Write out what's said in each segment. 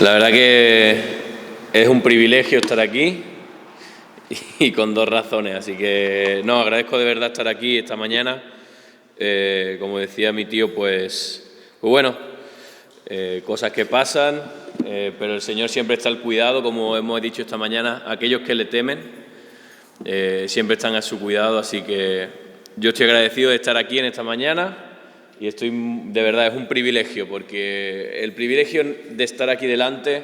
La verdad que es un privilegio estar aquí y con dos razones, así que agradezco de verdad estar aquí esta mañana. Como decía mi tío, pues bueno, cosas que pasan, pero el Señor siempre está al cuidado, como hemos dicho esta mañana. Aquellos que le temen siempre están a su cuidado, así que yo estoy agradecido de estar aquí en esta mañana. Y de verdad, es un privilegio, porque el privilegio de estar aquí delante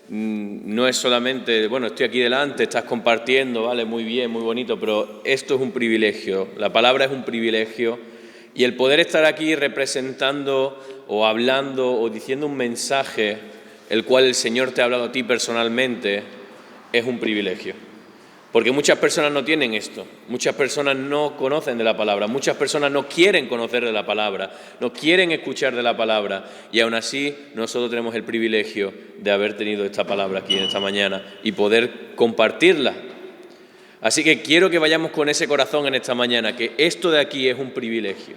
no es solamente, bueno, estoy aquí delante, estás compartiendo, vale, muy bien, muy bonito, pero esto es un privilegio, la palabra es un privilegio, y el poder estar aquí representando o hablando o diciendo un mensaje, el cual el Señor te ha hablado a ti personalmente, es un privilegio. Porque muchas personas no tienen esto, muchas personas no conocen de la palabra, muchas personas no quieren conocer de la palabra, no quieren escuchar de la palabra, y aún así nosotros tenemos el privilegio de haber tenido esta palabra aquí en esta mañana y poder compartirla. Así que quiero que vayamos con ese corazón en esta mañana, que esto de aquí es un privilegio,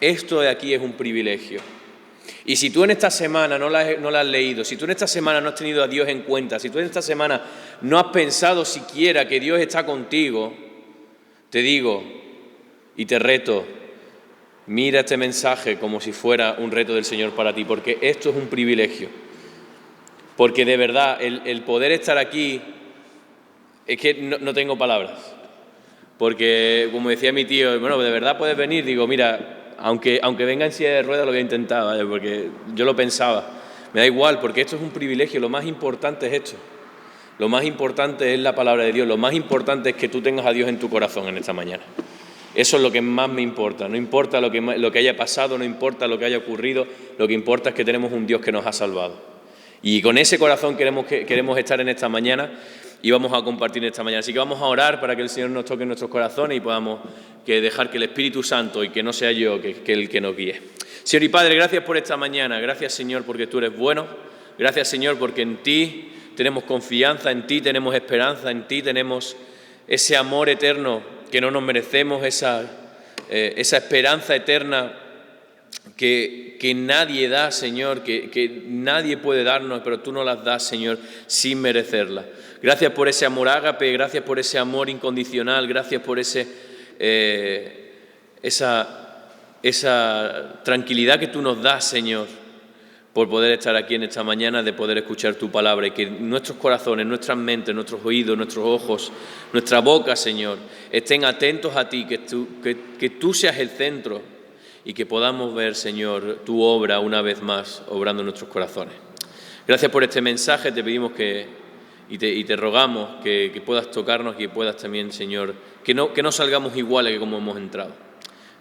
esto de aquí es un privilegio. Y si tú en esta semana no la has leído, si tú en esta semana no has tenido a Dios en cuenta, si tú en esta semana no has pensado siquiera que Dios está contigo, te digo y te reto, mira este mensaje como si fuera un reto del Señor para ti, porque esto es un privilegio. Porque de verdad, el poder estar aquí, es que no tengo palabras. Porque, como decía mi tío, bueno, de verdad puedes venir, digo, mira, aunque venga en silla de ruedas lo voy a intentar, ¿vale? Porque yo lo pensaba. Me da igual, porque esto es un privilegio, lo más importante es esto. Lo más importante es la palabra de Dios, lo más importante es que tú tengas a Dios en tu corazón en esta mañana. Eso es lo que más me importa, no importa lo que haya pasado, no importa lo que haya ocurrido, lo que importa es que tenemos un Dios que nos ha salvado. Y con ese corazón queremos estar en esta mañana y vamos a compartir esta mañana. Así que vamos a orar para que el Señor nos toque en nuestros corazones y podamos dejar que el Espíritu Santo, y que no sea yo, que el que nos guíe. Señor y Padre, gracias por esta mañana. Gracias, Señor, porque tú eres bueno. Gracias, Señor, porque en ti tenemos confianza, en ti tenemos esperanza, en ti tenemos ese amor eterno que no nos merecemos, esa esperanza eterna que nadie da, Señor, que nadie puede darnos, pero tú nos las das, Señor, sin merecerla. Gracias por ese amor ágape, gracias por ese amor incondicional, gracias por esa tranquilidad que tú nos das, Señor, por poder estar aquí en esta mañana, de poder escuchar tu palabra, y que nuestros corazones, nuestras mentes, nuestros oídos, nuestros ojos, nuestra boca, Señor, estén atentos a ti, que tú seas el centro, y que podamos ver, Señor, tu obra una vez más obrando en nuestros corazones. Gracias por este mensaje, te pedimos y te rogamos que puedas tocarnos y que puedas también, Señor, que no salgamos iguales que como hemos entrado.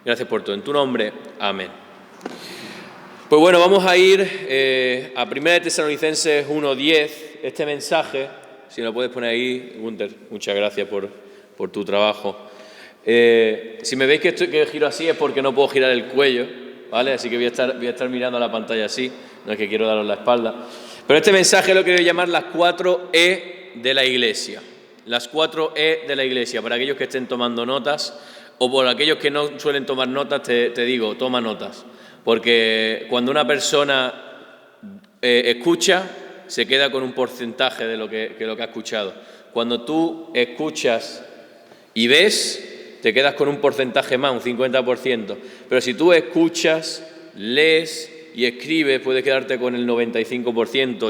Gracias por todo. En tu nombre, amén. Pues bueno, vamos a ir a 1 Tesalonicenses 1:10. Este mensaje, si lo puedes poner ahí, Gunter, muchas gracias por tu trabajo. Si me veis que giro así es porque no puedo girar el cuello, ¿vale? Así que voy a estar mirando a la pantalla así, no es que quiero daros la espalda. Pero este mensaje lo quiero llamar las 4 E de la Iglesia. Las 4 E de la Iglesia. Para aquellos que estén tomando notas, o por aquellos que no suelen tomar notas, te digo, toma notas. Porque cuando una persona escucha, se queda con un porcentaje de lo que ha escuchado. Cuando tú escuchas y ves, te quedas con un porcentaje más, un 50%. Pero si tú escuchas, lees y escribes, puedes quedarte con el 95%,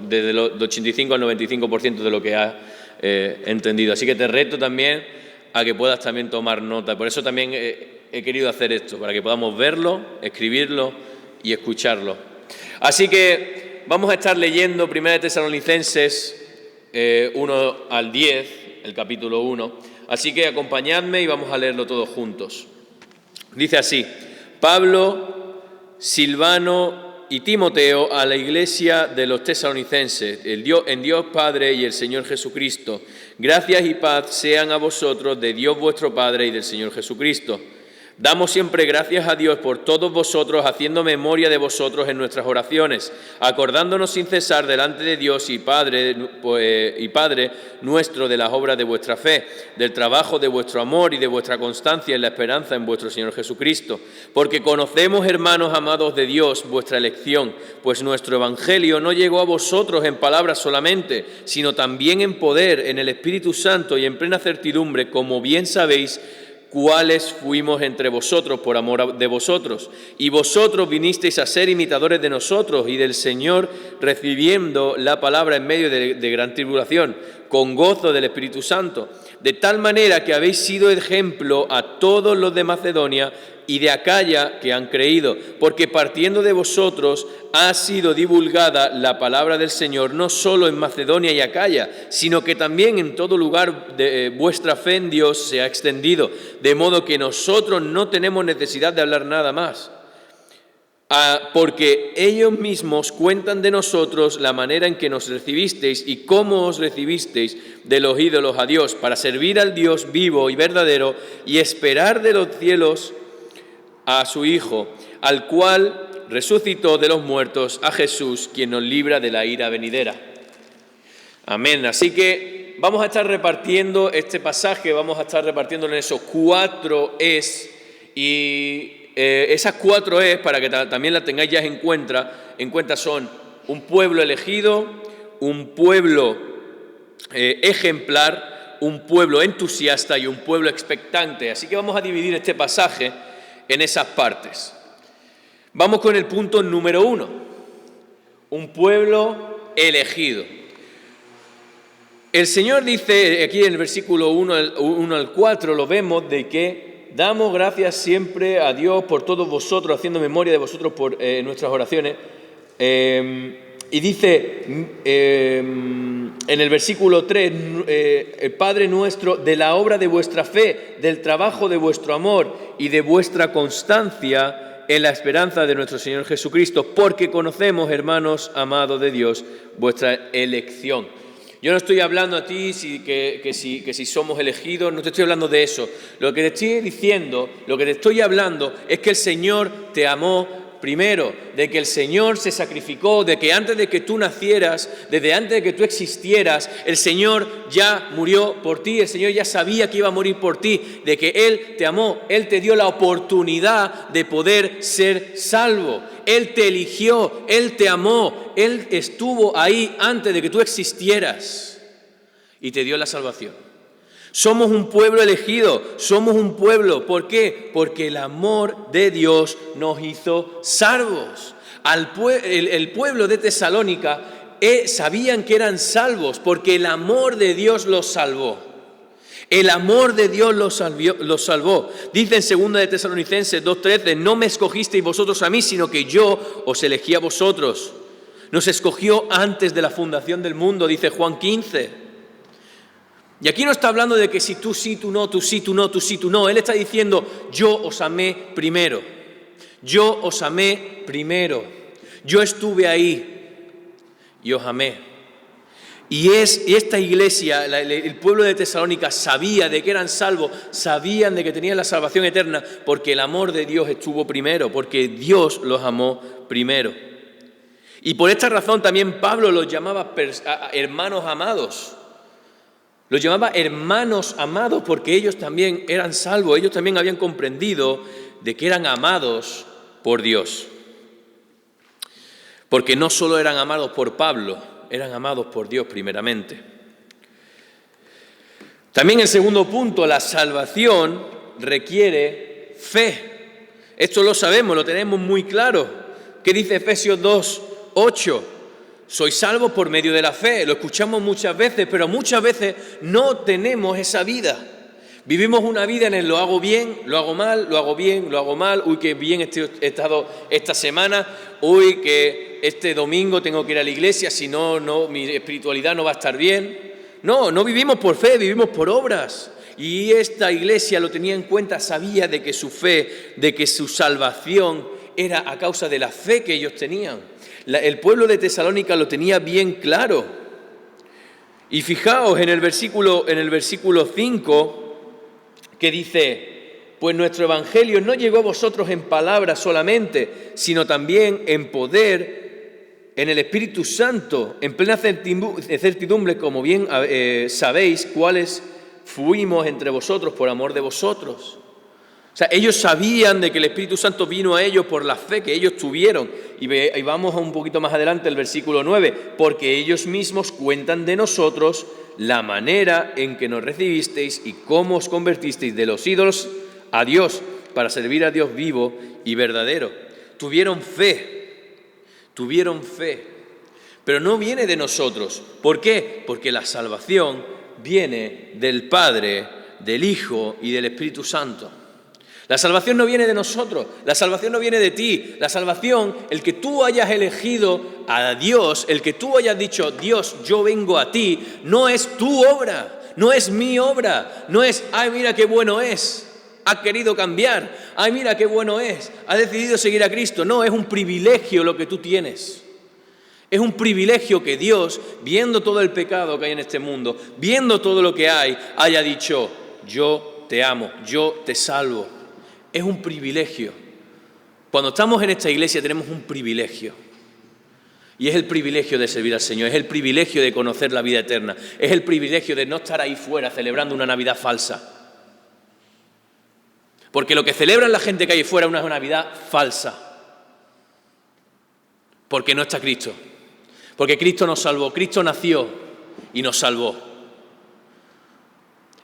desde el 85 al 95% de lo que has entendido. Así que te reto también a que puedas también tomar nota. Por eso también he querido hacer esto, para que podamos verlo, escribirlo y escucharlo. Así que vamos a estar leyendo 1 Tesalonicenses 1 al 10, el capítulo 1. Así que acompañadme y vamos a leerlo todos juntos. Dice así: Pablo, Silvano y Timoteo, a la iglesia de los tesalonicenses, en Dios Padre y el Señor Jesucristo, gracias y paz sean a vosotros de Dios vuestro Padre y del Señor Jesucristo. Damos siempre gracias a Dios por todos vosotros, haciendo memoria de vosotros en nuestras oraciones, acordándonos sin cesar delante de Dios y Padre nuestro de las obras de vuestra fe, del trabajo de vuestro amor y de vuestra constancia en la esperanza en vuestro Señor Jesucristo. Porque conocemos, hermanos amados de Dios, vuestra elección, pues nuestro evangelio no llegó a vosotros en palabras solamente, sino también en poder, en el Espíritu Santo y en plena certidumbre, como bien sabéis, cuáles fuimos entre vosotros por amor de vosotros. Y vosotros vinisteis a ser imitadores de nosotros y del Señor, recibiendo la palabra en medio de gran tribulación, con gozo del Espíritu Santo, de tal manera que habéis sido ejemplo a todos los de Macedonia y de Acaya que han creído, porque partiendo de vosotros ha sido divulgada la palabra del Señor, no solo en Macedonia y Acaya, sino que también en todo lugar vuestra fe en Dios se ha extendido, de modo que nosotros no tenemos necesidad de hablar nada más. Porque ellos mismos cuentan de nosotros la manera en que nos recibisteis y cómo os recibisteis de los ídolos a Dios, para servir al Dios vivo y verdadero y esperar de los cielos a su Hijo, al cual resucitó de los muertos, a Jesús, quien nos libra de la ira venidera. Amén. Así que vamos a estar repartiendo este pasaje, vamos a estar repartiéndolo en esos 4 es y esas 4 es, para que también las tengáis ya en cuenta son un pueblo elegido, un pueblo ejemplar, un pueblo entusiasta y un pueblo expectante. Así que vamos a dividir este pasaje en esas partes. Vamos con el punto número 1, un pueblo elegido. El Señor dice aquí en el versículo 1 al 4, lo vemos de que damos gracias siempre a Dios por todos vosotros, haciendo memoria de vosotros por nuestras oraciones. Y dice en el versículo 3, el Padre nuestro, de la obra de vuestra fe, del trabajo de vuestro amor y de vuestra constancia en la esperanza de nuestro Señor Jesucristo, porque conocemos, hermanos amados de Dios, vuestra elección. Yo no estoy hablando a ti que si somos elegidos, no te estoy hablando de eso. Lo que te estoy diciendo, lo que te estoy hablando es que el Señor te amó primero, de que el Señor se sacrificó, de que antes de que tú nacieras, desde antes de que tú existieras, el Señor ya murió por ti, el Señor ya sabía que iba a morir por ti, de que Él te amó, Él te dio la oportunidad de poder ser salvo. Él te eligió, Él te amó, Él estuvo ahí antes de que tú existieras y te dio la salvación. Somos un pueblo elegido, somos un pueblo. ¿Por qué? Porque el amor de Dios nos hizo salvos. El pueblo de Tesalónica sabían que eran salvos porque el amor de Dios los salvó. El amor de Dios los salvó. Dice en 2 de Tesalonicenses 2:13, no me escogisteis vosotros a mí, sino que yo os elegí a vosotros. Nos escogió antes de la fundación del mundo, dice Juan 15. Y aquí no está hablando de que si tú sí, tú no, tú sí, tú no, tú sí, tú no. Él está diciendo, yo os amé primero. Yo os amé primero. Yo estuve ahí y os amé. Y esta iglesia, el pueblo de Tesalónica, sabía de que eran salvos, sabían de que tenían la salvación eterna, porque el amor de Dios estuvo primero, porque Dios los amó primero. Y por esta razón también Pablo los llamaba hermanos amados. Los llamaba hermanos amados porque ellos también eran salvos, ellos también habían comprendido de que eran amados por Dios. Porque no solo eran amados por Pablo, eran amados por Dios primeramente. También el segundo punto, la salvación requiere fe. Esto lo sabemos, lo tenemos muy claro. ¿Qué dice Efesios 2:8? Sois salvos por medio de la fe. Lo escuchamos muchas veces, pero muchas veces no tenemos esa vida. Vivimos una vida en el lo hago bien, lo hago mal, lo hago bien, lo hago mal. Uy, qué bien he estado esta semana. Uy, que este domingo tengo que ir a la iglesia, si no, mi espiritualidad no va a estar bien. No vivimos por fe, vivimos por obras. Y esta iglesia lo tenía en cuenta, sabía de que su fe, de que su salvación era a causa de la fe que ellos tenían. El pueblo de Tesalónica lo tenía bien claro. Y fijaos en el versículo 5 que dice, pues nuestro evangelio no llegó a vosotros en palabras solamente, sino también en poder, en el Espíritu Santo, en plena certidumbre, como bien sabéis, cuáles fuimos entre vosotros por amor de vosotros. O sea, ellos sabían de que el Espíritu Santo vino a ellos por la fe que ellos tuvieron. Y vamos un poquito más adelante, el versículo 9. Porque ellos mismos cuentan de nosotros la manera en que nos recibisteis y cómo os convertisteis de los ídolos a Dios, para servir a Dios vivo y verdadero. Tuvieron fe, pero no viene de nosotros. ¿Por qué? Porque la salvación viene del Padre, del Hijo y del Espíritu Santo. La salvación no viene de nosotros, la salvación no viene de ti. La salvación, el que tú hayas elegido a Dios, el que tú hayas dicho, Dios, yo vengo a ti, no es tu obra, no es mi obra, no es, ay, mira qué bueno es, ha querido cambiar, ay, mira qué bueno es, ha decidido seguir a Cristo. No, es un privilegio lo que tú tienes. Es un privilegio que Dios, viendo todo el pecado que hay en este mundo, viendo todo lo que hay, haya dicho, yo te amo, yo te salvo. Es un privilegio. Cuando estamos en esta iglesia tenemos un privilegio. Y es el privilegio de servir al Señor, es el privilegio de conocer la vida eterna, es el privilegio de no estar ahí fuera celebrando una Navidad falsa. Porque lo que celebran la gente que hay fuera es una Navidad falsa. Porque no está Cristo. Porque Cristo nos salvó, Cristo nació y nos salvó.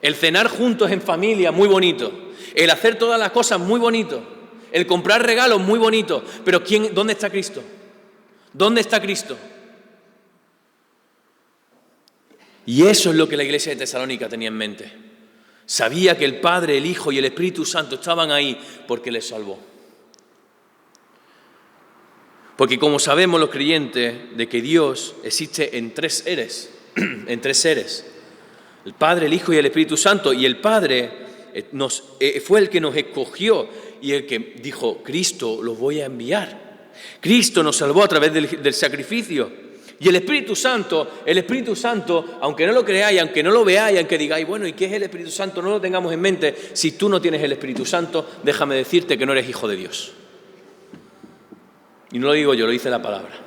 El cenar juntos en familia, muy bonito. El hacer todas las cosas, muy bonito. El comprar regalos, muy bonito. Pero ¿dónde está Cristo? ¿Dónde está Cristo? Y eso es lo que la iglesia de Tesalónica tenía en mente. Sabía que el Padre, el Hijo y el Espíritu Santo estaban ahí porque les salvó. Porque como sabemos los creyentes de que Dios existe en tres seres, el Padre, el Hijo y el Espíritu Santo, y el Padre fue el que nos escogió y el que dijo, Cristo los voy a enviar. Cristo nos salvó a través del sacrificio. Y el Espíritu Santo, aunque no lo creáis, aunque no lo veáis, aunque digáis, bueno, ¿y qué es el Espíritu Santo? No lo tengamos en mente. Si tú no tienes el Espíritu Santo, déjame decirte que no eres hijo de Dios. Y no lo digo yo, lo dice la palabra.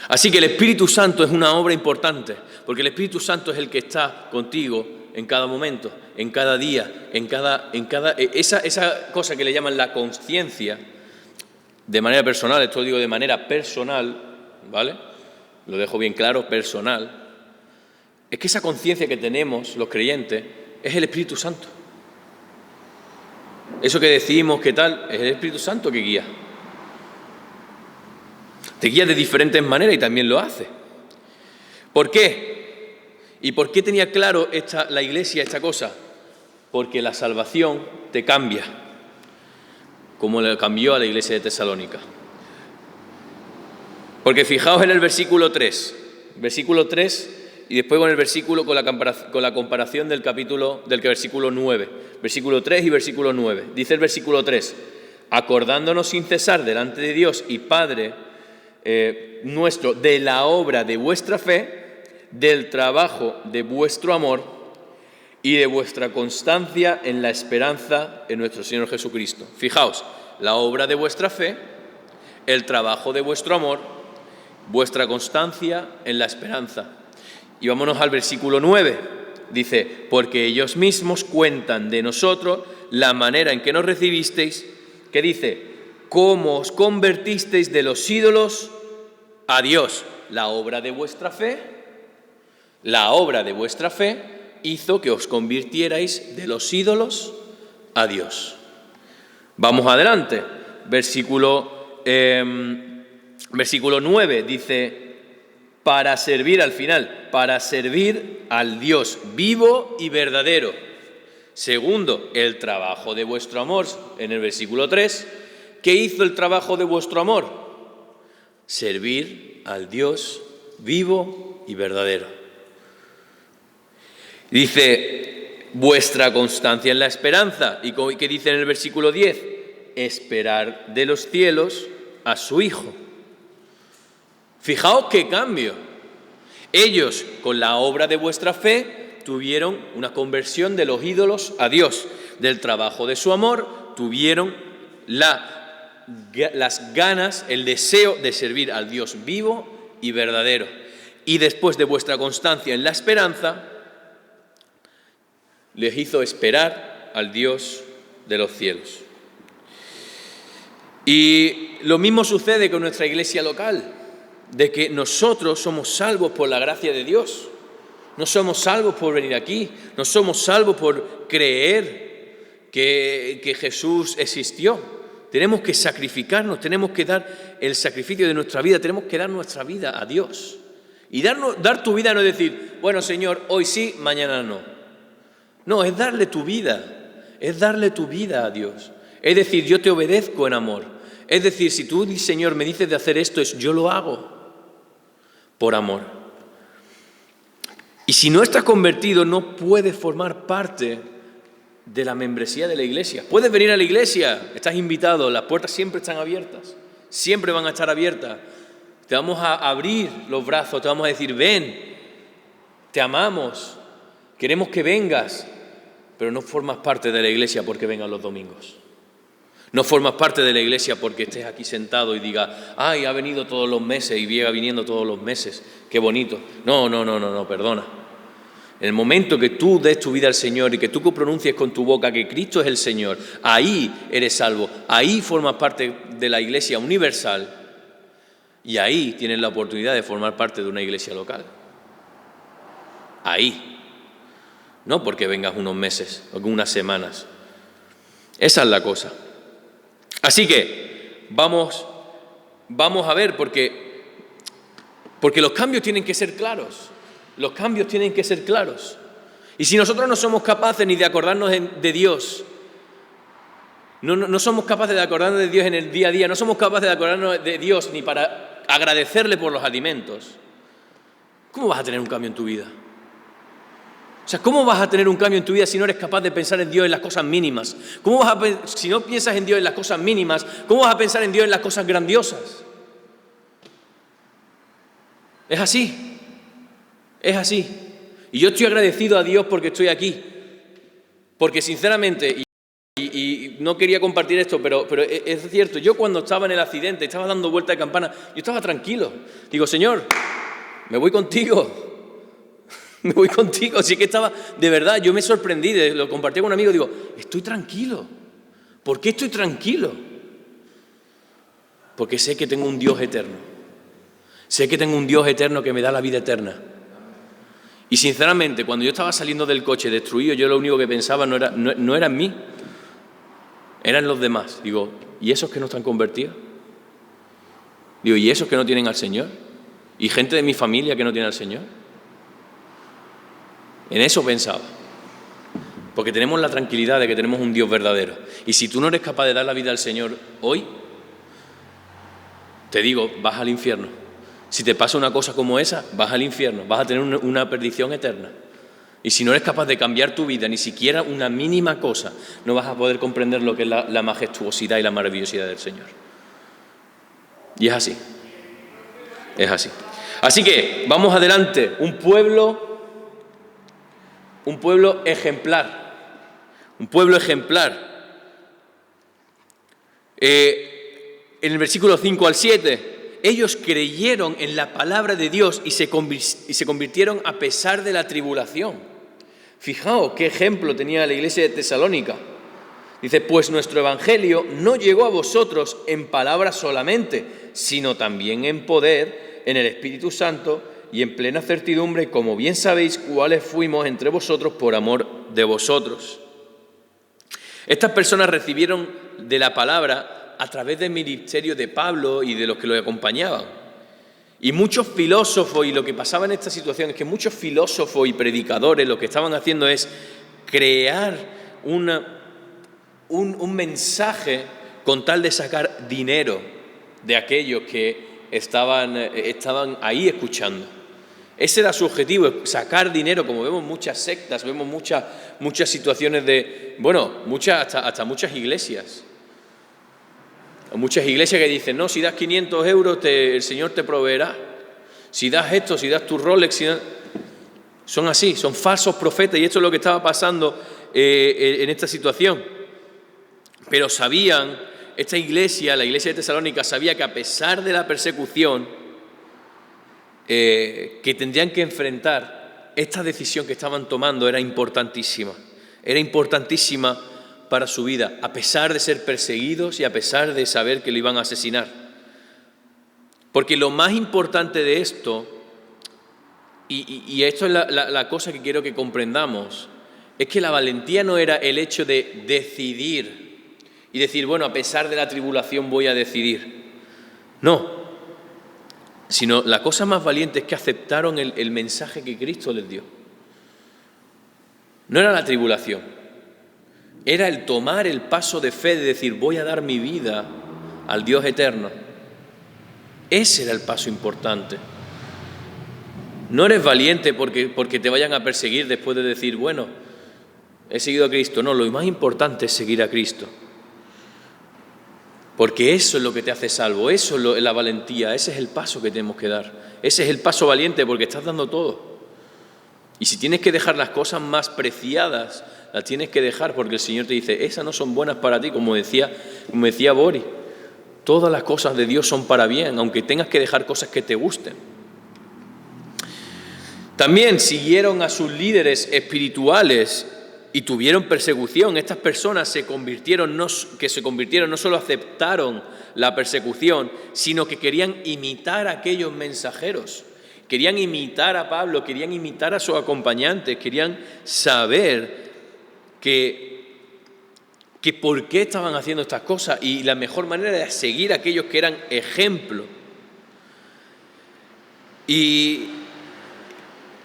Así que el Espíritu Santo es una obra importante, porque el Espíritu Santo es el que está contigo en cada momento, en cada día, esa cosa que le llaman la conciencia, de manera personal, esto lo digo de manera personal, ¿vale? Lo dejo bien claro, personal. Es que esa conciencia que tenemos los creyentes es el Espíritu Santo. Eso que decimos, ¿qué tal? Es el Espíritu Santo que guía. Te guía de diferentes maneras y también lo hace. ¿Por qué? ¿Y por qué tenía claro la iglesia esta cosa? Porque la salvación te cambia, como le cambió a la iglesia de Tesalónica. Porque fijaos en el versículo 3, y después con el versículo, con la comparación del versículo 9, versículo 3 y versículo 9. Dice el versículo 3, acordándonos sin cesar delante de Dios y Padre nuestro de la obra de vuestra fe, del trabajo de vuestro amor y de vuestra constancia en la esperanza en nuestro Señor Jesucristo. Fijaos, la obra de vuestra fe, el trabajo de vuestro amor, vuestra constancia en la esperanza. Y vámonos al versículo 9. Dice, porque ellos mismos cuentan de nosotros la manera en que nos recibisteis, que dice, cómo os convertisteis de los ídolos a Dios. La obra de vuestra fe hizo que os convirtierais de los ídolos a Dios. Vamos adelante. Versículo 9 dice, para servir al Dios vivo y verdadero. Segundo, el trabajo de vuestro amor. En el versículo 3, ¿qué hizo el trabajo de vuestro amor? Servir al Dios vivo y verdadero. Dice, vuestra constancia en la esperanza. ¿Y qué dice en el versículo 10? Esperar de los cielos a su Hijo. Fijaos qué cambio. Ellos, con la obra de vuestra fe, tuvieron una conversión de los ídolos a Dios. Del trabajo de su amor tuvieron las ganas, el deseo de servir al Dios vivo y verdadero. Y después de vuestra constancia en la esperanza, les hizo esperar al Dios de los cielos. Y lo mismo sucede con nuestra iglesia local, de que nosotros somos salvos por la gracia de Dios. No somos salvos por venir aquí, no somos salvos por creer que Jesús existió. Tenemos que sacrificarnos, tenemos que dar el sacrificio de nuestra vida, tenemos que dar nuestra vida a Dios. Y dar tu vida no es decir, bueno, Señor, hoy sí, mañana no. No, es darle tu vida a Dios. Es decir, yo te obedezco en amor. Es decir, si tú, Señor, me dices de hacer esto, yo lo hago por amor. Y si no estás convertido, no puedes formar parte de la membresía de la iglesia. Puedes venir a la iglesia, estás invitado, las puertas siempre están abiertas, siempre van a estar abiertas. Te vamos a abrir los brazos, te vamos a decir, ven, te amamos, queremos que vengas, pero no formas parte de la iglesia porque vengas los domingos. No formas parte de la iglesia porque estés aquí sentado y digas, ay, ha venido todos los meses y llega viniendo todos los meses, qué bonito. No, perdona. En el momento que tú des tu vida al Señor y que tú pronuncies con tu boca que Cristo es el Señor, ahí eres salvo, ahí formas parte de la iglesia universal y ahí tienes la oportunidad de formar parte de una iglesia local. Ahí. No porque vengas unos meses o unas semanas. Esa es la cosa. Así que vamos a ver, porque los cambios tienen que ser claros. Los cambios tienen que ser claros. Y si nosotros no somos capaces ni de acordarnos de Dios, no somos capaces de acordarnos de Dios en el día a día, no somos capaces de acordarnos de Dios ni para agradecerle por los alimentos, ¿cómo vas a tener un cambio en tu vida? O sea, ¿cómo vas a tener un cambio en tu vida si no eres capaz de pensar en Dios en las cosas mínimas? Si no piensas en Dios en las cosas mínimas, ¿cómo vas a pensar en Dios en las cosas grandiosas? Es así. Es así. Y yo estoy agradecido a Dios porque estoy aquí. Porque sinceramente, y no quería compartir esto, pero es cierto, yo cuando estaba en el accidente, estaba dando vuelta de campana, yo estaba tranquilo. Digo, Señor, me voy contigo. Me voy contigo. Así que estaba, de verdad, yo me sorprendí, lo compartí con un amigo, digo, estoy tranquilo. ¿Por qué estoy tranquilo? Porque sé que tengo un Dios eterno. Sé que tengo un Dios eterno que me da la vida eterna. Y sinceramente, cuando yo estaba saliendo del coche destruido, yo lo único que pensaba no era en mí, eran los demás. Digo, ¿y esos que no están convertidos? Digo, ¿y esos que no tienen al Señor? ¿Y gente de mi familia que no tiene al Señor? En eso pensaba. Porque tenemos la tranquilidad de que tenemos un Dios verdadero. Y si tú no eres capaz de dar la vida al Señor hoy, te digo, vas al infierno. Si te pasa una cosa como esa, vas al infierno, vas a tener una perdición eterna. Y si no eres capaz de cambiar tu vida, ni siquiera una mínima cosa, no vas a poder comprender lo que es la majestuosidad y la maravillosidad del Señor. Y es así. Es así. Así que, vamos adelante. Un pueblo ejemplar. Un pueblo ejemplar. En el versículo 5 al 7... Ellos creyeron en la palabra de Dios y se convirtieron a pesar de la tribulación. Fijaos qué ejemplo tenía la iglesia de Tesalónica. Dice, pues nuestro evangelio no llegó a vosotros en palabras solamente, sino también en poder, en el Espíritu Santo y en plena certidumbre, como bien sabéis cuáles fuimos entre vosotros por amor de vosotros. Estas personas recibieron de la palabra a través del ministerio de Pablo y de los que lo acompañaban. Y muchos filósofos, y lo que pasaba en esta situación es que muchos filósofos y predicadores lo que estaban haciendo es crear un mensaje con tal de sacar dinero de aquellos que estaban ahí escuchando. Ese era su objetivo, sacar dinero, como vemos muchas sectas, vemos muchas situaciones hasta muchas iglesias. Muchas iglesias que dicen, no, si das 500 euros el Señor te proveerá. Si das esto, si das tu Rolex, Son así, son falsos profetas, y esto es lo que estaba pasando en esta situación. Pero sabían, esta iglesia, la iglesia de Tesalónica, sabía que a pesar de la persecución que tendrían que enfrentar, esta decisión que estaban tomando era importantísima. Era importantísima para su vida, a pesar de ser perseguidos y a pesar de saber que lo iban a asesinar. Porque lo más importante de esto, y esto es la cosa que quiero que comprendamos, es que la valentía no era el hecho de decidir y decir, bueno, a pesar de la tribulación voy a decidir. No, sino la cosa más valiente es que aceptaron el mensaje que Cristo les dio. No era la tribulación, era el tomar el paso de fe de decir, voy a dar mi vida al Dios eterno. Ese era el paso importante. No eres valiente porque te vayan a perseguir después de decir, bueno, he seguido a Cristo. No, lo más importante es seguir a Cristo. Porque eso es lo que te hace salvo, eso es la valentía, ese es el paso que tenemos que dar. Ese es el paso valiente porque estás dando todo. Y si tienes que dejar las cosas más preciadas, las tienes que dejar porque el Señor te dice, esas no son buenas para ti, como decía Boris. Todas las cosas de Dios son para bien, aunque tengas que dejar cosas que te gusten. También siguieron a sus líderes espirituales y tuvieron persecución. Estas personas se convirtieron, no solo aceptaron la persecución, sino que querían imitar a aquellos mensajeros. Querían imitar a Pablo, querían imitar a sus acompañantes, querían saber que por qué estaban haciendo estas cosas, y la mejor manera era seguir a aquellos que eran ejemplo. Y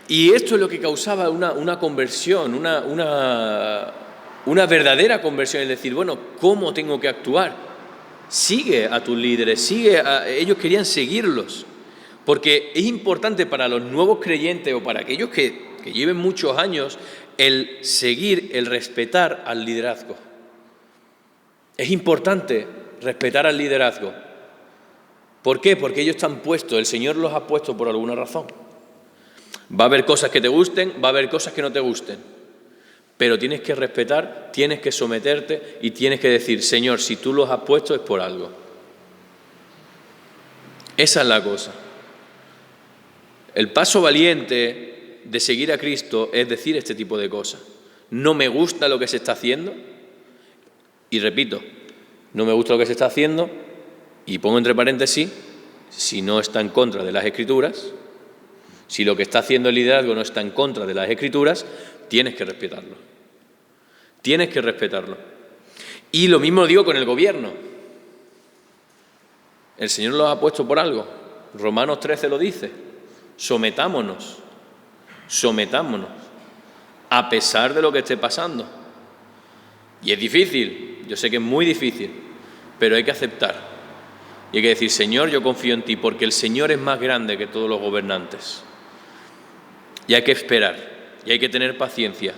esto es lo que causaba una conversión, una verdadera conversión, es decir, bueno, ¿cómo tengo que actuar? Sigue a tus líderes, ellos querían seguirlos, porque es importante para los nuevos creyentes o para aquellos que lleven muchos años el seguir, el respetar al liderazgo. Es importante respetar al liderazgo. ¿Por qué? Porque ellos están puestos, el Señor los ha puesto por alguna razón. Va a haber cosas que te gusten, va a haber cosas que no te gusten, pero tienes que respetar, tienes que someterte y tienes que decir, Señor, si tú los has puesto es por algo. Esa es la cosa. El paso valiente de seguir a Cristo es decir este tipo de cosas. No me gusta lo que se está haciendo, y repito, no me gusta lo que se está haciendo, y pongo entre paréntesis, si no está en contra de las Escrituras. Si lo que está haciendo el liderazgo no está en contra de las Escrituras, tienes que respetarlo. Tienes que respetarlo. Y lo mismo digo con el gobierno. El Señor los ha puesto por algo. Romanos 13 lo dice. Sometámonos, a pesar de lo que esté pasando. Y es difícil, yo sé que es muy difícil, pero hay que aceptar. Y hay que decir, Señor, yo confío en ti, porque el Señor es más grande que todos los gobernantes. Y hay que esperar, y hay que tener paciencia.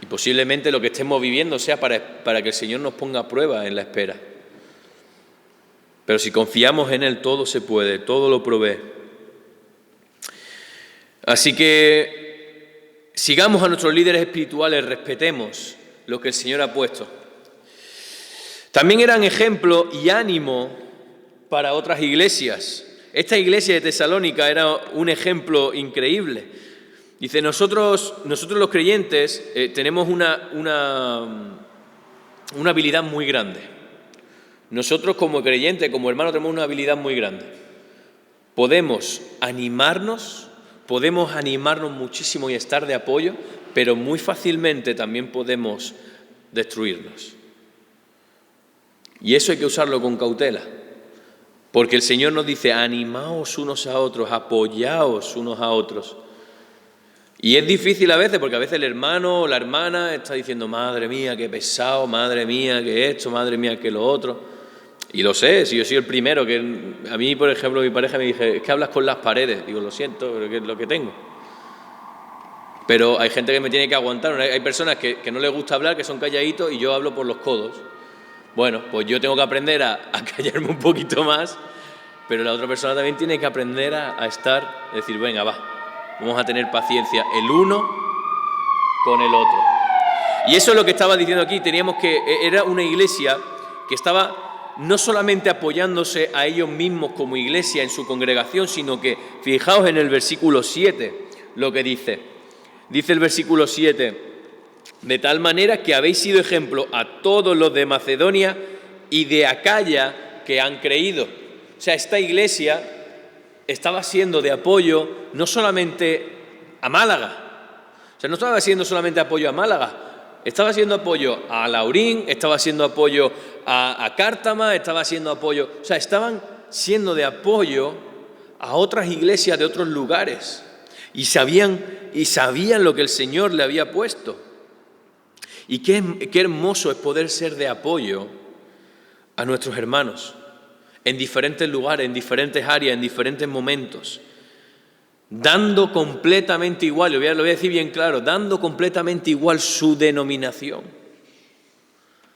Y posiblemente lo que estemos viviendo sea para que el Señor nos ponga a prueba en la espera. Pero si confiamos en Él, todo se puede, todo lo provee. Así que sigamos a nuestros líderes espirituales, respetemos lo que el Señor ha puesto. También eran ejemplo y ánimo para otras iglesias. Esta iglesia de Tesalónica era un ejemplo increíble. Dice, nosotros los creyentes tenemos una habilidad muy grande. Nosotros como creyentes, como hermanos, tenemos una habilidad muy grande. Podemos animarnos muchísimo y estar de apoyo, pero muy fácilmente también podemos destruirnos. Y eso hay que usarlo con cautela, porque el Señor nos dice, animaos unos a otros, apoyaos unos a otros. Y es difícil a veces, porque a veces el hermano o la hermana está diciendo, madre mía, qué pesado, madre mía, qué esto, madre mía, qué lo otro. Y lo sé, si yo soy el primero, que a mí, por ejemplo, mi pareja me dice, es que hablas con las paredes. Digo, lo siento, pero ¿qué es lo que tengo? Pero hay gente que me tiene que aguantar. Hay personas que no les gusta hablar, que son calladitos, y yo hablo por los codos. Bueno, pues yo tengo que aprender a callarme un poquito más, pero la otra persona también tiene que aprender a estar, decir, venga, va. Vamos a tener paciencia el uno con el otro. Y eso es lo que estaba diciendo aquí. Era una iglesia que estaba no solamente apoyándose a ellos mismos como iglesia en su congregación, sino que, fijaos en el versículo 7, lo que dice. Dice el versículo 7, de tal manera que habéis sido ejemplo a todos los de Macedonia y de Acaya que han creído. O sea, esta iglesia estaba siendo de apoyo no solamente a Málaga. O sea, no estaba siendo solamente apoyo a Málaga. Estaba siendo apoyo a Laurín, estaba siendo apoyo a Cártama, estaba siendo apoyo... O sea, estaban siendo de apoyo a otras iglesias de otros lugares. Y sabían lo que el Señor le había puesto. Y qué hermoso es poder ser de apoyo a nuestros hermanos en diferentes lugares, en diferentes áreas, en diferentes momentos, dando completamente igual, lo voy a decir bien claro, dando completamente igual su denominación.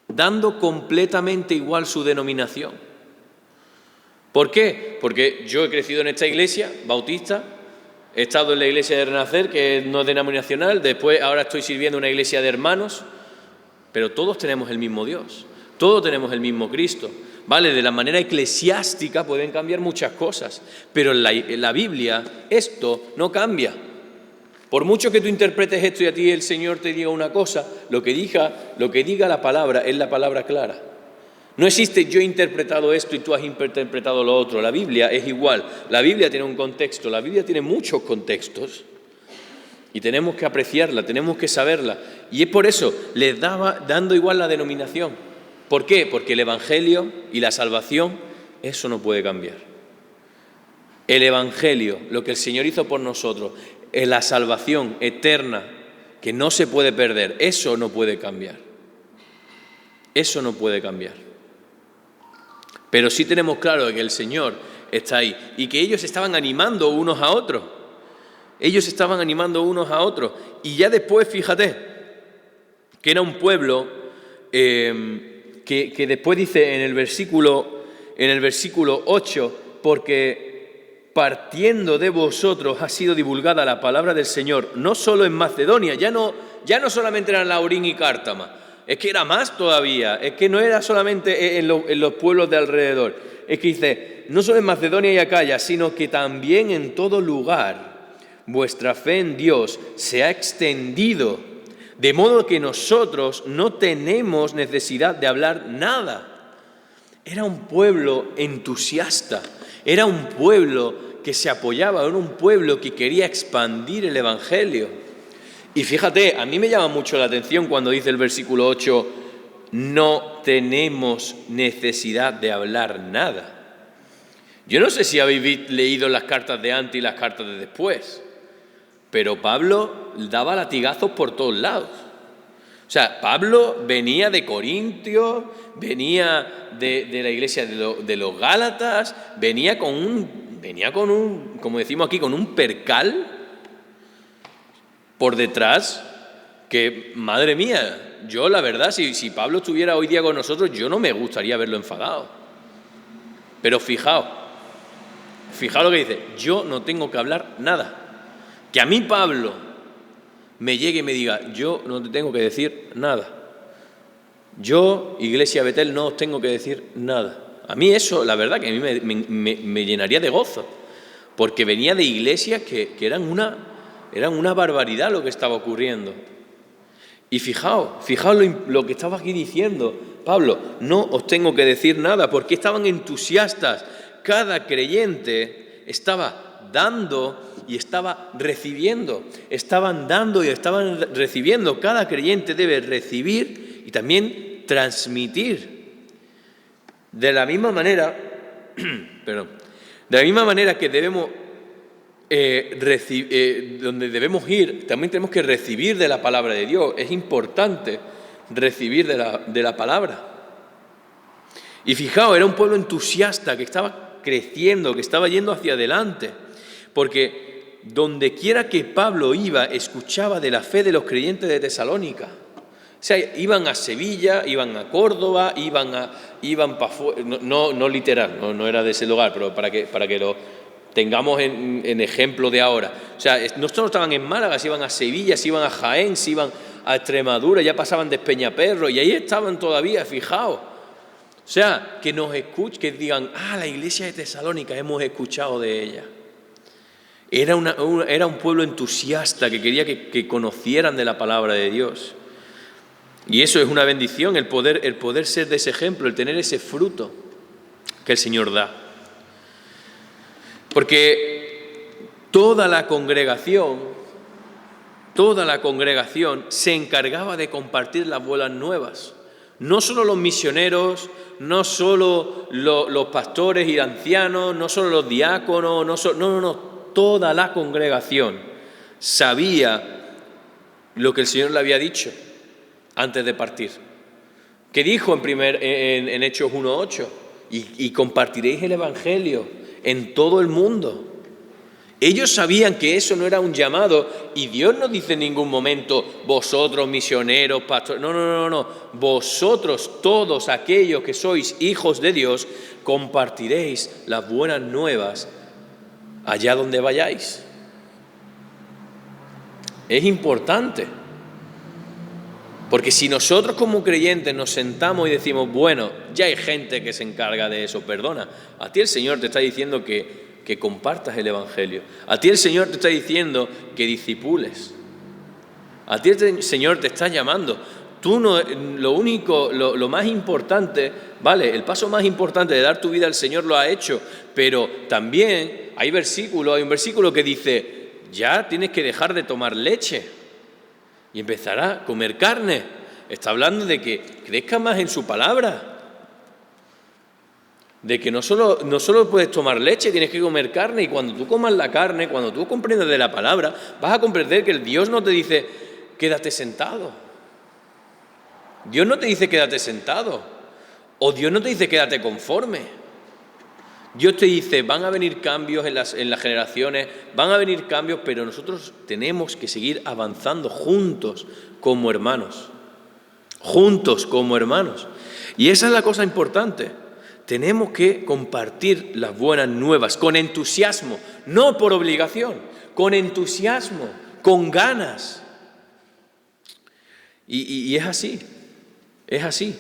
Dando completamente igual su denominación. ¿Por qué? Porque yo he crecido en esta iglesia bautista, he estado en la iglesia de Renacer, que no es denominacional, después ahora estoy sirviendo en una iglesia de hermanos, pero todos tenemos el mismo Dios, todos tenemos el mismo Cristo. Vale, de la manera eclesiástica pueden cambiar muchas cosas, pero en la Biblia esto no cambia. Por mucho que tú interpretes esto y a ti el Señor te diga una cosa, lo que diga la palabra es la palabra clara. No existe yo he interpretado esto y tú has interpretado lo otro. La Biblia es igual. La Biblia tiene un contexto, la Biblia tiene muchos contextos y tenemos que apreciarla, tenemos que saberla. Y es por eso, les dando igual la denominación. ¿Por qué? Porque el Evangelio y la salvación, eso no puede cambiar. El Evangelio, lo que el Señor hizo por nosotros, la salvación eterna, que no se puede perder, eso no puede cambiar. Eso no puede cambiar. Pero sí tenemos claro que el Señor está ahí y que ellos estaban animando unos a otros. Ellos estaban animando unos a otros. Y ya después, fíjate, que era un pueblo que después dice en el versículo 8, porque partiendo de vosotros ha sido divulgada la palabra del Señor, no solo en Macedonia, ya no solamente eran Laurín y Cártama, es que era más todavía, es que no era solamente en los pueblos de alrededor, es que dice, no solo en Macedonia y Acaya, sino que también en todo lugar vuestra fe en Dios se ha extendido, de modo que nosotros no tenemos necesidad de hablar nada. Era un pueblo entusiasta, era un pueblo que se apoyaba, era un pueblo que quería expandir el Evangelio. Y fíjate, a mí me llama mucho la atención cuando dice el versículo 8, no tenemos necesidad de hablar nada. Yo no sé si habéis leído las cartas de antes y las cartas de después, pero Pablo daba latigazos por todos lados. O sea, Pablo venía de Corintios, venía de la iglesia de los Gálatas, venía con un, como decimos aquí, con un percal por detrás, que, madre mía, yo la verdad, si Pablo estuviera hoy día con nosotros, yo no me gustaría verlo enfadado. Pero fijaos lo que dice, yo no tengo que hablar nada. Que a mí Pablo me llegue y me diga, yo no te tengo que decir nada. Yo, Iglesia Betel, no os tengo que decir nada. A mí eso, la verdad, que a mí me llenaría de gozo, porque venía de iglesias que eran una barbaridad lo que estaba ocurriendo. Y fijaos lo que estaba aquí diciendo Pablo, no os tengo que decir nada, porque estaban entusiastas. Cada creyente estaba dando y estaba recibiendo. Estaban dando y estaban recibiendo. Cada creyente debe recibir y también transmitir. De la misma manera que debemos donde debemos ir, también tenemos que recibir de la palabra de Dios. Es importante recibir de la palabra. Y fijaos, era un pueblo entusiasta que estaba creciendo, que estaba yendo hacia adelante, porque donde quiera que Pablo iba, escuchaba de la fe de los creyentes de Tesalónica. O sea, iban a Sevilla, iban a Córdoba, iban para afuera, no literal, no era de ese lugar, pero para que lo tengamos en ejemplo de ahora. O sea, no solo estaban en Málaga, se iban a Sevilla, se iban a Jaén, se iban a Extremadura, ya pasaban de Peñaperro y ahí estaban todavía, fijaos. O sea, que nos escuchen, que digan, la iglesia de Tesalónica, hemos escuchado de ella. Era un pueblo entusiasta que quería que conocieran de la palabra de Dios. Y eso es una bendición, el poder ser de ese ejemplo, el tener ese fruto que el Señor da. Porque toda la congregación se encargaba de compartir las buenas nuevas. No solo los misioneros, no solo los pastores y ancianos, no solo los diáconos, no. Toda la congregación sabía lo que el Señor le había dicho antes de partir. ¿Qué dijo en Hechos 1:8? Y compartiréis el Evangelio en todo el mundo. Ellos sabían que eso no era un llamado y Dios no dice en ningún momento, vosotros misioneros, pastores, no. Vosotros, todos aquellos que sois hijos de Dios, compartiréis las buenas nuevas allá donde vayáis. Es importante, porque si nosotros como creyentes nos sentamos y decimos, bueno, ya hay gente que se encarga de eso, perdona, a ti el Señor te está diciendo que compartas el Evangelio, a ti el Señor te está diciendo que discipules, a ti el Señor te está llamando. Tú no, lo más importante, vale, el paso más importante de dar tu vida al Señor lo ha hecho, pero también hay un versículo que dice, ya tienes que dejar de tomar leche y empezar a comer carne. Está hablando de que crezca más en su palabra, de que no solo puedes tomar leche, tienes que comer carne, y cuando tú comas la carne, cuando tú comprendes de la palabra, vas a comprender que el Dios no te dice, quédate sentado. Dios no te dice quédate sentado, o Dios no te dice quédate conforme. Dios te dice van a venir cambios en las generaciones, van a venir cambios, pero nosotros tenemos que seguir avanzando juntos como hermanos. Y esa es la cosa importante. Tenemos que compartir las buenas nuevas con entusiasmo, no por obligación, con entusiasmo, con ganas. Y es así. Es así.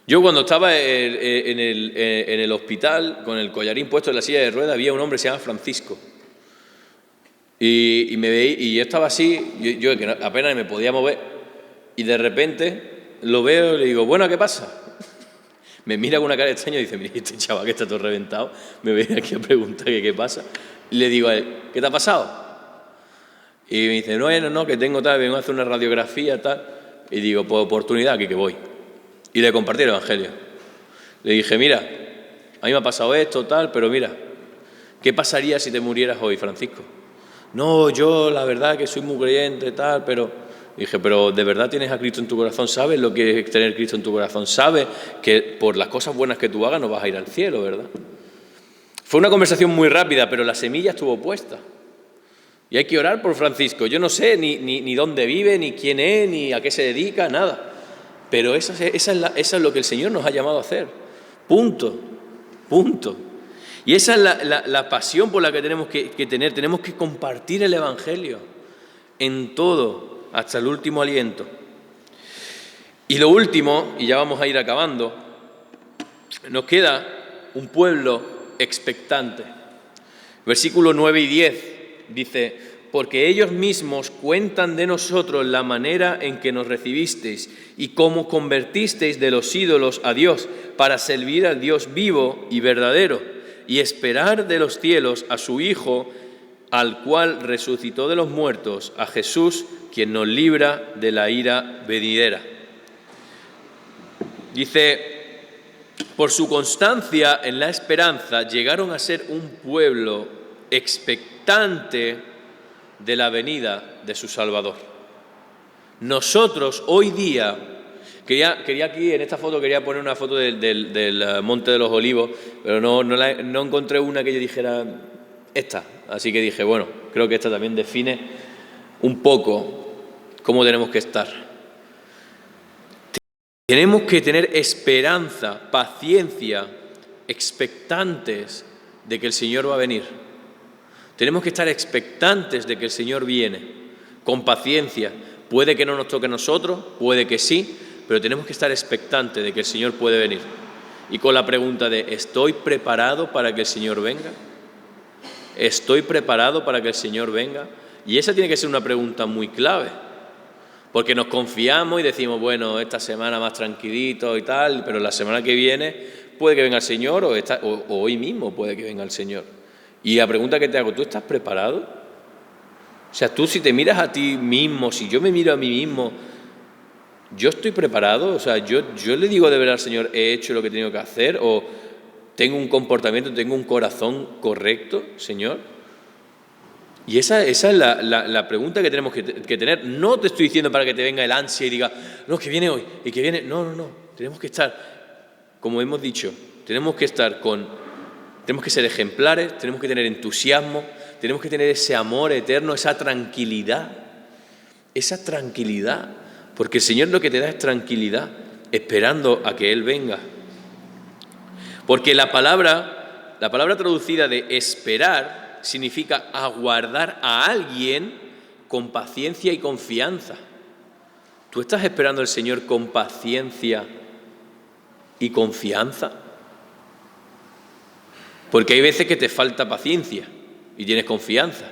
Yo cuando estaba en el hospital, con el collarín puesto en la silla de ruedas, había un hombre que se llama Francisco. Y me veía, y yo estaba así, yo que apenas me podía mover, y de repente lo veo y le digo, bueno, ¿qué pasa? Me mira con una cara extraña y dice, mira, este chaval que está todo reventado, me viene aquí a preguntar que qué pasa. Y le digo a él, ¿qué te ha pasado? Y me dice, no, que vengo a hacer una radiografía, tal. Y digo, por oportunidad, aquí que voy. Y le compartí el Evangelio. Le dije, mira, a mí me ha pasado esto, tal, pero mira, ¿qué pasaría si te murieras hoy, Francisco? No, yo la verdad que soy muy creyente, tal, pero... Dije, pero ¿de verdad tienes a Cristo en tu corazón? ¿Sabes lo que es tener Cristo en tu corazón? ¿Sabes que por las cosas buenas que tú hagas no vas a ir al cielo, verdad? Fue una conversación muy rápida, pero la semilla estuvo puesta. Y hay que orar por Francisco. Yo no sé ni dónde vive, ni quién es, ni a qué se dedica, nada. Pero eso es lo que el Señor nos ha llamado a hacer. Punto. Y esa es la pasión por la que tenemos que tener. Tenemos que compartir el Evangelio en todo, hasta el último aliento. Y lo último, y ya vamos a ir acabando, nos queda un pueblo expectante. Versículos 9 y 10 dice, porque ellos mismos cuentan de nosotros la manera en que nos recibisteis y cómo convertisteis de los ídolos a Dios para servir al Dios vivo y verdadero y esperar de los cielos a su Hijo, al cual resucitó de los muertos, a Jesús, quien nos libra de la ira venidera. Dice, por su constancia en la esperanza llegaron a ser un pueblo expectante de la venida de su Salvador. Nosotros hoy día, quería aquí en esta foto, quería poner una foto del Monte de los Olivos, pero no encontré una que yo dijera esta, así que dije, bueno, creo que esta también define un poco cómo tenemos que estar. Tenemos que tener esperanza, paciencia, expectantes de que el Señor va a venir. Tenemos que estar expectantes de que el Señor viene, con paciencia. Puede que no nos toque a nosotros, puede que sí, pero tenemos que estar expectantes de que el Señor puede venir. Y con la pregunta de, ¿estoy preparado para que el Señor venga? ¿Estoy preparado para que el Señor venga? Y esa tiene que ser una pregunta muy clave, porque nos confiamos y decimos, bueno, esta semana más tranquilito y tal, pero la semana que viene puede que venga el Señor o hoy mismo puede que venga el Señor. Y la pregunta que te hago, ¿tú estás preparado? O sea, tú si te miras a ti mismo, si yo me miro a mí mismo, ¿yo estoy preparado? O sea, yo le digo de verdad al Señor, ¿he hecho lo que he tenido que hacer? ¿O tengo un comportamiento, tengo un corazón correcto, Señor? Y esa es la pregunta que tenemos que tener. No te estoy diciendo para que te venga el ansia y diga, no, que viene hoy y que viene. No. Tenemos que estar, como hemos dicho, tenemos que ser ejemplares, tenemos que tener entusiasmo, tenemos que tener ese amor eterno, esa tranquilidad, porque el Señor lo que te da es tranquilidad, esperando a que Él venga. Porque la palabra traducida de esperar significa aguardar a alguien con paciencia y confianza. ¿Tú estás esperando al Señor con paciencia y confianza? Porque hay veces que te falta paciencia y tienes confianza,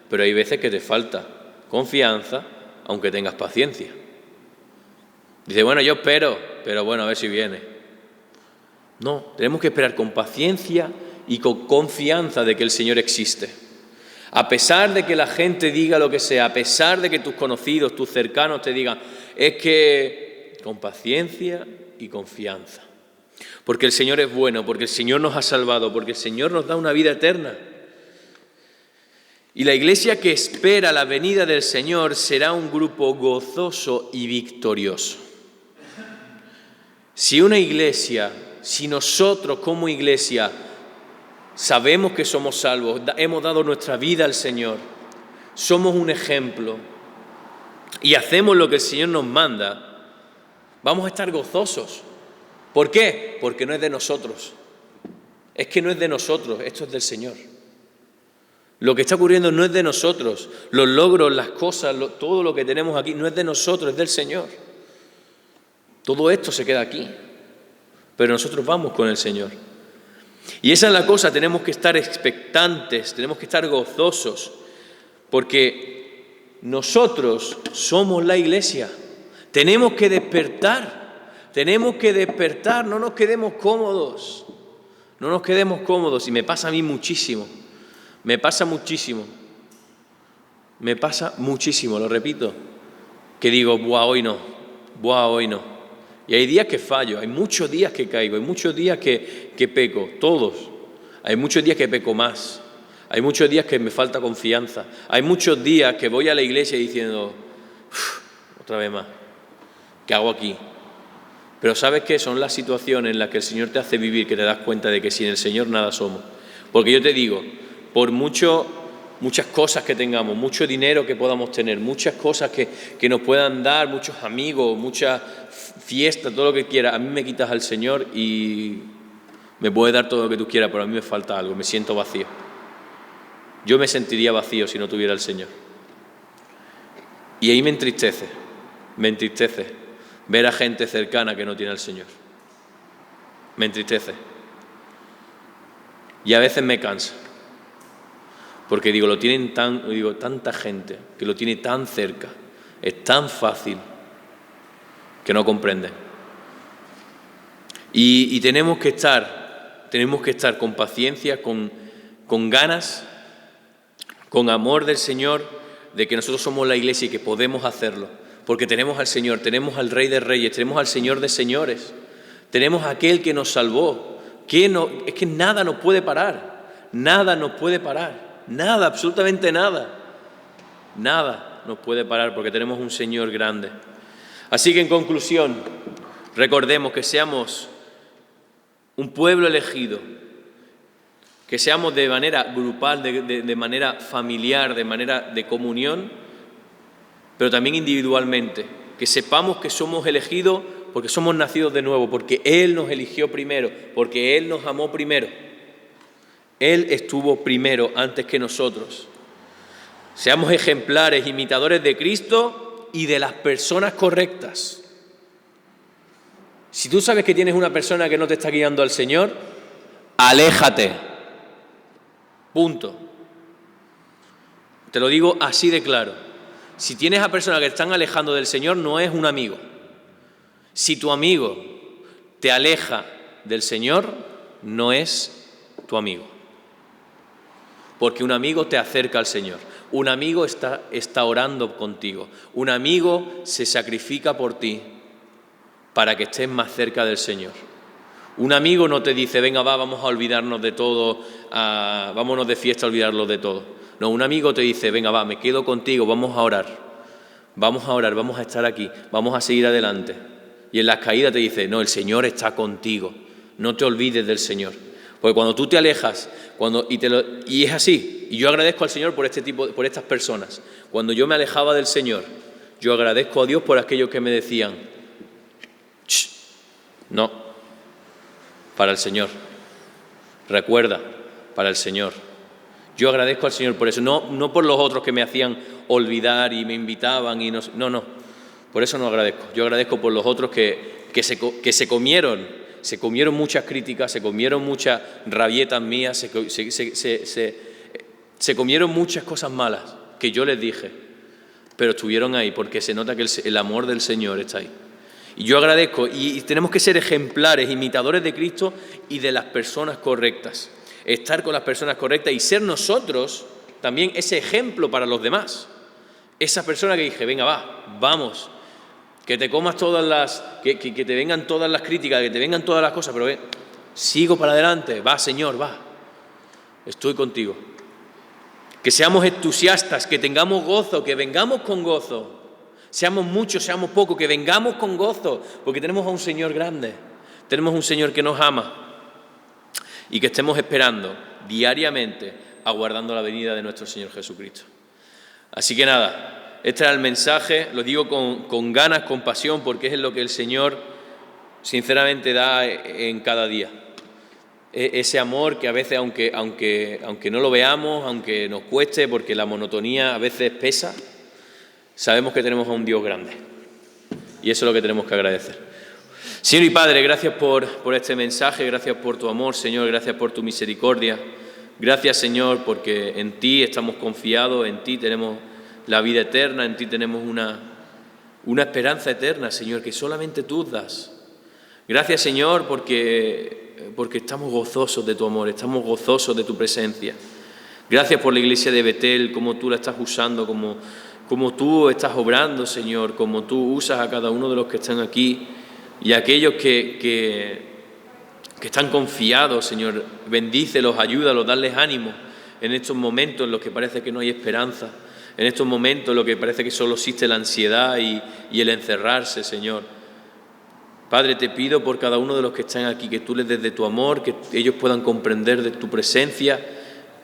pero hay veces que te falta confianza aunque tengas paciencia. Dice, bueno, yo espero, pero bueno, a ver si viene. No, tenemos que esperar con paciencia y con confianza de que el Señor existe. A pesar de que la gente diga lo que sea, a pesar de que tus conocidos, tus cercanos te digan, es que con paciencia y confianza. Porque el Señor es bueno, porque el Señor nos ha salvado, porque el Señor nos da una vida eterna. Y la iglesia que espera la venida del Señor será un grupo gozoso y victorioso. Si nosotros como iglesia sabemos que somos salvos, hemos dado nuestra vida al Señor, somos un ejemplo y hacemos lo que el Señor nos manda, vamos a estar gozosos. ¿Por qué? Porque no es de nosotros. Es que no es de nosotros, esto es del Señor. Lo que está ocurriendo no es de nosotros. Los logros, las cosas, todo lo que tenemos aquí no es de nosotros, es del Señor. Todo esto se queda aquí, pero nosotros vamos con el Señor. Y esa es la cosa, tenemos que estar expectantes, tenemos que estar gozosos, porque nosotros somos la iglesia. Tenemos que despertar, no nos quedemos cómodos, y me pasa a mí muchísimo, lo repito, que digo, buah, hoy no. Y hay días que fallo, hay muchos días que caigo, hay muchos días que peco, todos. Hay muchos días que peco más, hay muchos días que me falta confianza, hay muchos días que voy a la iglesia diciendo, otra vez más, ¿qué hago aquí? Pero ¿sabes qué? Son las situaciones en las que el Señor te hace vivir que te das cuenta de que sin el Señor nada somos. Porque yo te digo, por muchas cosas que tengamos, mucho dinero que podamos tener, muchas cosas que nos puedan dar, muchos amigos, muchas fiestas, todo lo que quieras, a mí me quitas al Señor y me puedes dar todo lo que tú quieras, pero a mí me falta algo, me siento vacío. Yo me sentiría vacío si no tuviera al Señor. Y ahí me entristece ver a gente cercana que no tiene al Señor. Me entristece. Y a veces me cansa. Porque digo, tanta gente que lo tiene tan cerca, es tan fácil que no comprenden. Y tenemos que estar con paciencia, con ganas, con amor del Señor, de que nosotros somos la iglesia y que podemos hacerlo. Porque tenemos al Señor, tenemos al Rey de Reyes, tenemos al Señor de Señores, tenemos a aquel que nos salvó. Es que nada nos puede parar, nada, absolutamente nada nos puede parar porque tenemos un Señor grande. Así que en conclusión, recordemos que seamos un pueblo elegido, que seamos de manera grupal, de manera familiar, de manera de comunión, pero también individualmente, que sepamos que somos elegidos porque somos nacidos de nuevo, porque Él nos eligió primero, porque Él nos amó primero. Él estuvo primero antes que nosotros. Seamos ejemplares, imitadores de Cristo y de las personas correctas. Si tú sabes que tienes una persona que no te está guiando al Señor, aléjate. Punto. Te lo digo así de claro. Si tienes a personas que te están alejando del Señor, no es un amigo. Si tu amigo te aleja del Señor, no es tu amigo. Porque un amigo te acerca al Señor. Un amigo está orando contigo. Un amigo se sacrifica por ti para que estés más cerca del Señor. Un amigo no te dice, venga, vamos a olvidarnos de todo, vámonos de fiesta a olvidarnos de todo. No, un amigo te dice, venga, me quedo contigo, vamos a orar, vamos a estar aquí, vamos a seguir adelante. Y en las caídas te dice, no, el Señor está contigo, no te olvides del Señor. Porque cuando tú te alejas, y es así, y yo agradezco al Señor por estas personas. Cuando yo me alejaba del Señor, yo agradezco a Dios por aquellos que me decían, no, para el Señor, recuerda, para el Señor. Yo agradezco al Señor por eso, no por los otros que me hacían olvidar y me invitaban y no, por eso no agradezco. Yo agradezco por los otros que se comieron muchas críticas, se comieron muchas rabietas mías, se comieron muchas cosas malas que yo les dije, pero estuvieron ahí porque se nota que el amor del Señor está ahí. Y yo agradezco, y tenemos que ser ejemplares, imitadores de Cristo y de las personas correctas. Estar con las personas correctas y ser nosotros también ese ejemplo para los demás. Esa persona que dije, venga, vamos, que te comas que te vengan todas las críticas, que te vengan todas las cosas, pero sigo para adelante, va Señor, va, estoy contigo. Que seamos entusiastas, que tengamos gozo, que vengamos con gozo. Seamos muchos, seamos pocos, que vengamos con gozo, porque tenemos a un Señor grande, tenemos un Señor que nos ama y que estemos esperando diariamente, aguardando la venida de nuestro Señor Jesucristo. Así que nada, este era el mensaje, lo digo con ganas, con pasión, porque es lo que el Señor sinceramente da en cada día. Ese amor que a veces, aunque no lo veamos, aunque nos cueste, porque la monotonía a veces pesa, sabemos que tenemos a un Dios grande y eso es lo que tenemos que agradecer. Señor y Padre, gracias por este mensaje, gracias por tu amor, Señor, gracias por tu misericordia. Gracias, Señor, porque en ti estamos confiados, en ti tenemos la vida eterna, en ti tenemos una esperanza eterna, Señor, que solamente tú das. Gracias, Señor, porque estamos gozosos de tu amor, estamos gozosos de tu presencia. Gracias por la iglesia de Betel, cómo tú la estás usando, como tú estás obrando, Señor, como tú usas a cada uno de los que están aquí y a aquellos que están confiados, Señor, bendícelos, ayúdalos, darles ánimo en estos momentos en los que parece que no hay esperanza, en estos momentos en los que parece que solo existe la ansiedad y el encerrarse, Señor. Padre, te pido por cada uno de los que están aquí, que tú les des de tu amor, que ellos puedan comprender de tu presencia,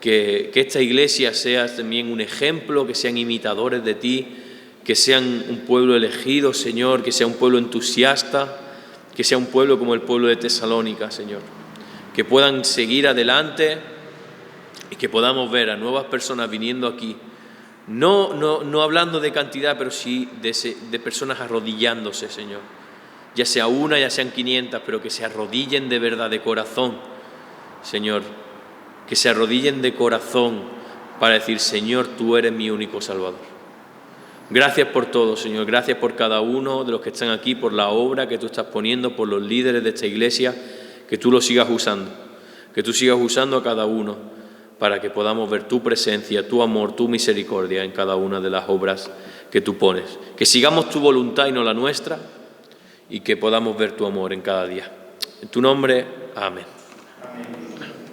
que esta iglesia sea también un ejemplo, que sean imitadores de ti, que sean un pueblo elegido, Señor, que sea un pueblo entusiasta, que sea un pueblo como el pueblo de Tesalónica, Señor. Que puedan seguir adelante y que podamos ver a nuevas personas viniendo aquí, no hablando de cantidad, pero sí de personas arrodillándose, Señor. Ya sea una, ya sean 500, pero que se arrodillen de verdad, de corazón, Señor. Que se arrodillen de corazón para decir, Señor, tú eres mi único Salvador. Gracias por todo, Señor. Gracias por cada uno de los que están aquí, por la obra que tú estás poniendo, por los líderes de esta iglesia, que tú los sigas usando. Que tú sigas usando a cada uno para que podamos ver tu presencia, tu amor, tu misericordia en cada una de las obras que tú pones. Que sigamos tu voluntad y no la nuestra y que podamos ver tu amor en cada día. En tu nombre, amén.